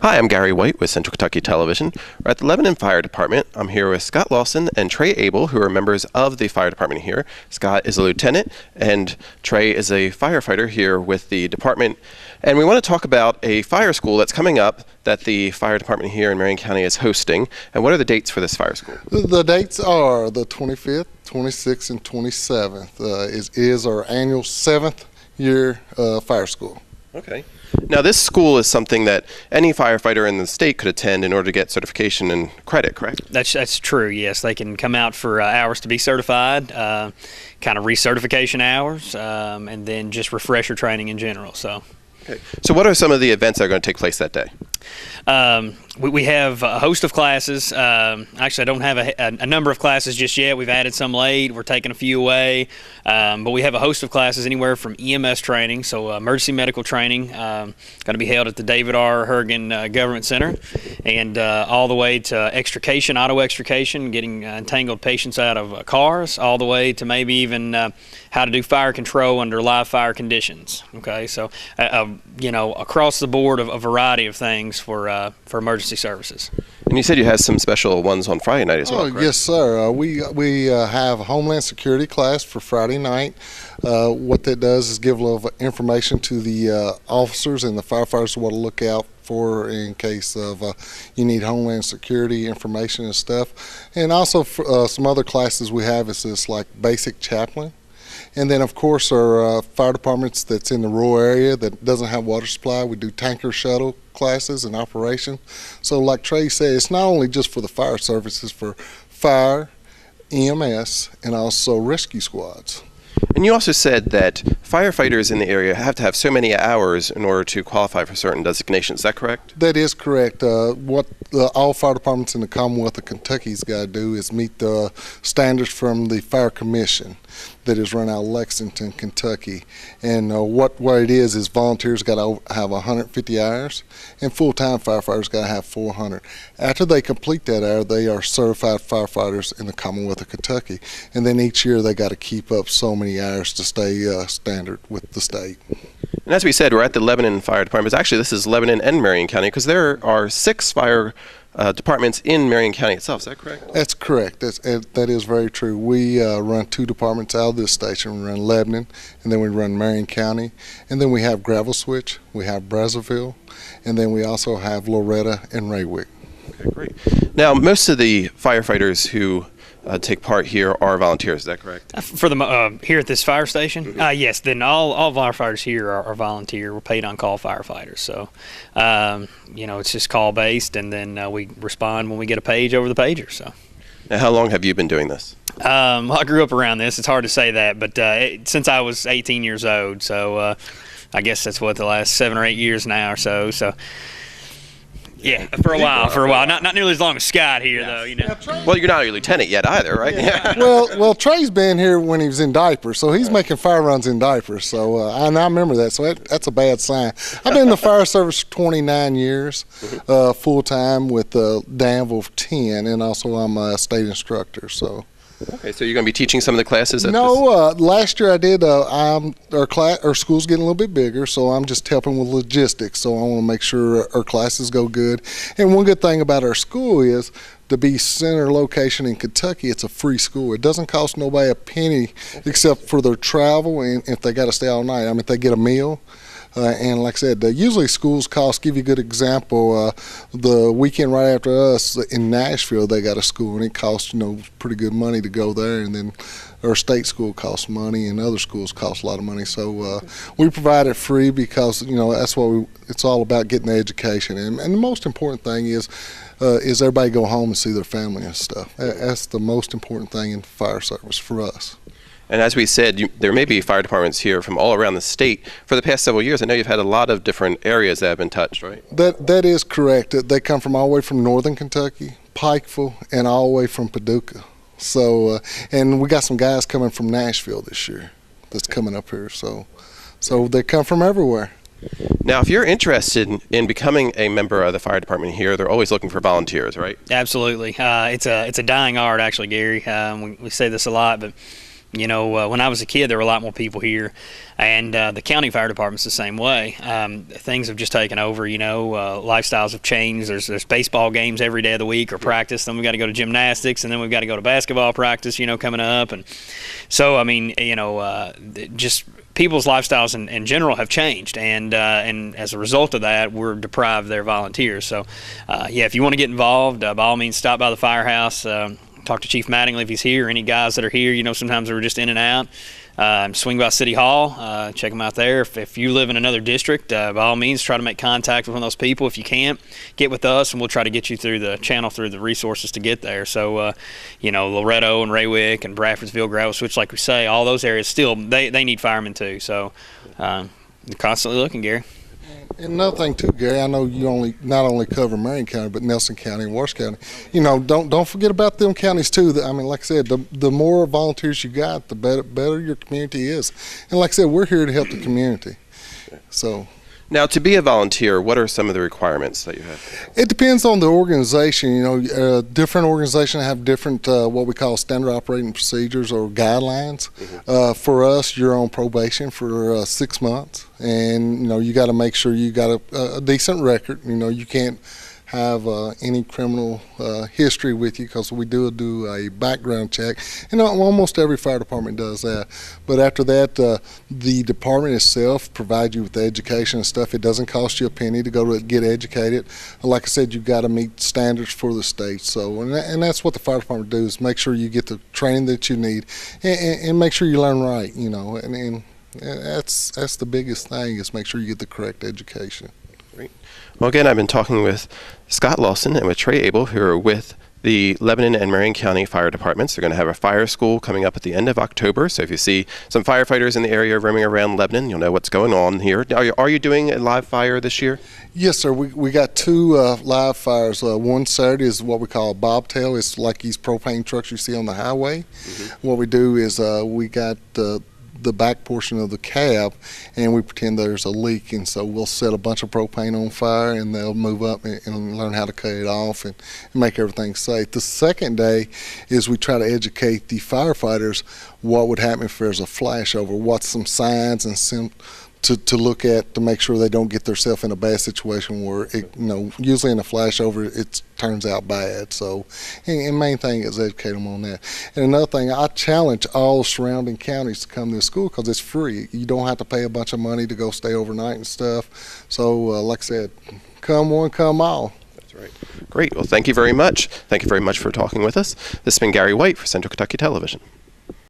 Hi, I'm Gary White with Central Kentucky Television. We're at the Lebanon Fire Department. I'm here with Scott Lawson and Trey Abel, who are members of the fire department here. Scott is a lieutenant, and Trey is a firefighter here with the department. And we want to talk about a fire school that's coming up that the fire department here in Marion County is hosting. And what are the dates for this fire school? The dates are the 25th, 26th, and 27th. Is our annual 7th year fire school. Okay. Now, this school is something that any firefighter in the state could attend in order to get certification and credit, correct? That's true, yes. They can come out for hours to be certified, kind of recertification hours, and then just refresher training in general. Okay. So what are some of the events that are going to take place that day? We have a host of classes. Actually, I don't have a number of classes just yet. We've added some late. We're taking a few away. But we have a host of classes anywhere from EMS training, so emergency medical training, going to be held at the David R. Hergen Government Center, and all the way to extrication, auto extrication, getting entangled patients out of cars, all the way to maybe even how to do fire control under live fire conditions. Okay, so across the board of a variety of things for emergency services. And you said you had some special ones on Friday night as well, correct? Yes, sir. We have a Homeland Security class for Friday night. What that does is give a little information to the officers and the firefighters what to look out for in case of you need Homeland Security information and stuff. And also some other classes we have is just like basic chaplain. And then, of course, our fire departments that's in the rural area that doesn't have water supply, we do tanker shuttle classes and operation. So like Trey said, it's not only just for the fire services, for fire, EMS, and also rescue squads. And you also said that firefighters in the area have to have so many hours in order to qualify for certain designations. Is that correct? That is correct. What all fire departments in the Commonwealth of Kentucky's got to do is meet the standards from the Fire Commission that is run out of Lexington, Kentucky. And what it is volunteers got to have 150 hours, and full-time firefighters got to have 400. After they complete that hour, they are certified firefighters in the Commonwealth of Kentucky. And then each year they got to keep up so many hours to stay standard with the state. And as we said, we're at the Lebanon Fire Department. Actually, this is Lebanon and Marion County, because there are 6 fire departments in Marion County itself. Is that correct? That's correct. That is very true. We run 2 departments out of this station. We run Lebanon, and then we run Marion County, and then we have Gravel Switch, we have Brazzaville, and then we also have Loretta and Raywick. Okay, great. Now, most of the firefighters who take part here are volunteers. Is that correct? For the here at this fire station, yes. Then all firefighters here are volunteer. We're paid on call firefighters. So, it's just call based, and then we respond when we get a page over the pager. So. Now, how long have you been doing this? Well, I grew up around this. It's hard to say that, but since I was 18 years old. So, I guess that's what the last 7 or 8 years now or so. So. Yeah, for a while. Not nearly as long as Scott here, though. Well, you're not a lieutenant yet either, right? Yeah. well, Trey's been here when he was in diapers, so he's making fire runs in diapers. So and I remember that. So that's a bad sign. I've been in the fire service for 29 years, full time with Danville for 10, and also I'm a state instructor. So. Okay, so you're going to be teaching some of the classes? Last year I did. Our school's getting a little bit bigger, so I'm just helping with logistics. So I want to make sure our classes go good. And one good thing about our school is to be center location in Kentucky, it's a free school. It doesn't cost nobody a penny except for their travel and if they got to stay all night. I mean, if they get a meal. And like I said, usually schools cost, give you a good example, the weekend right after us in Nashville, they got a school and it costs, pretty good money to go there. And then our state school costs money and other schools cost a lot of money. So we provide it free because, that's what it's all about, getting the education. And the most important thing is everybody go home and see their family and stuff. That's the most important thing in fire service for us. And as we said, there may be fire departments here from all around the state. For the past several years, I know you've had a lot of different areas that have been touched, right? That is correct. They come from all the way from northern Kentucky, Pikeville, and all the way from Paducah. So, and we got some guys coming from Nashville this year that's coming up here. So they come from everywhere. Now, if you're interested in becoming a member of the fire department here, they're always looking for volunteers, right? Absolutely. It's a dying art, actually, Gary. We say this a lot, but when I was a kid, there were a lot more people here, and the county fire department's the same way. Things have just taken over. Lifestyles have changed. There's baseball games every day of the week or practice. Then we got to go to gymnastics, and then we've got to go to basketball practice. Coming up, and so just people's lifestyles in general have changed, and as a result of that, we're deprived of their volunteers. So, if you want to get involved, by all means, stop by the firehouse. Talk to Chief Mattingly if he's here, or any guys that are here. Sometimes we're just in and out. Swing by City Hall, check them out there. If you live in another district, by all means, try to make contact with one of those people. If you can't, get with us, and we'll try to get you through the channel, through the resources to get there. So, Loretto and Raywick and Bradfordsville, Gravel Switch, like we say, all those areas still, they need firemen too. So, they're constantly looking, Gary. And another thing too, Gary, I know you not only cover Marion County, but Nelson County and Washington County. Don't forget about them counties too. Like I said, the more volunteers you got, the better your community is. And like I said, we're here to help the community. So. Now, to be a volunteer, what are some of the requirements that you have? It depends on the organization. Different organizations have different what we call standard operating procedures or guidelines. Mm-hmm. For us, you're on probation for 6 months, and you got to make sure you got a decent record. You can't have any criminal history with you, because we do a background check, and almost every fire department does that. But after that, the department itself provides you with the education and stuff. It doesn't cost you a penny to go to get educated. Like I said, you've got to meet standards for the state. So, and that's what the fire department does: make sure you get the training that you need, and make sure you learn right. And that's the biggest thing, is make sure you get the correct education. Great. Well, again, I've been talking with Scott Lawson and with Trey Abel, who are with the Lebanon and Marion County Fire Departments. They're going to have a fire school coming up at the end of October. So if you see some firefighters in the area roaming around Lebanon, you'll know what's going on here. Are you doing a live fire this year? Yes, sir. We got 2 live fires. One Saturday is what we call a bobtail. It's like these propane trucks you see on the highway. Mm-hmm. What we do is we got the back portion of the cab, and we pretend there's a leak, and so we'll set a bunch of propane on fire, and they'll move up and learn how to cut it off and make everything safe. The second day is we try to educate the firefighters what would happen if there's a flashover, what's some signs and to look at to make sure they don't get themselves in a bad situation where usually in a flashover it turns out bad. So, and main thing is educate them on that. And another thing, I challenge all surrounding counties to come to this school, because it's free. You don't have to pay a bunch of money to go stay overnight and stuff. So, like I said, come one, come all. That's right. Great. Well, thank you very much. Thank you very much for talking with us. This has been Gary White for Central Kentucky Television.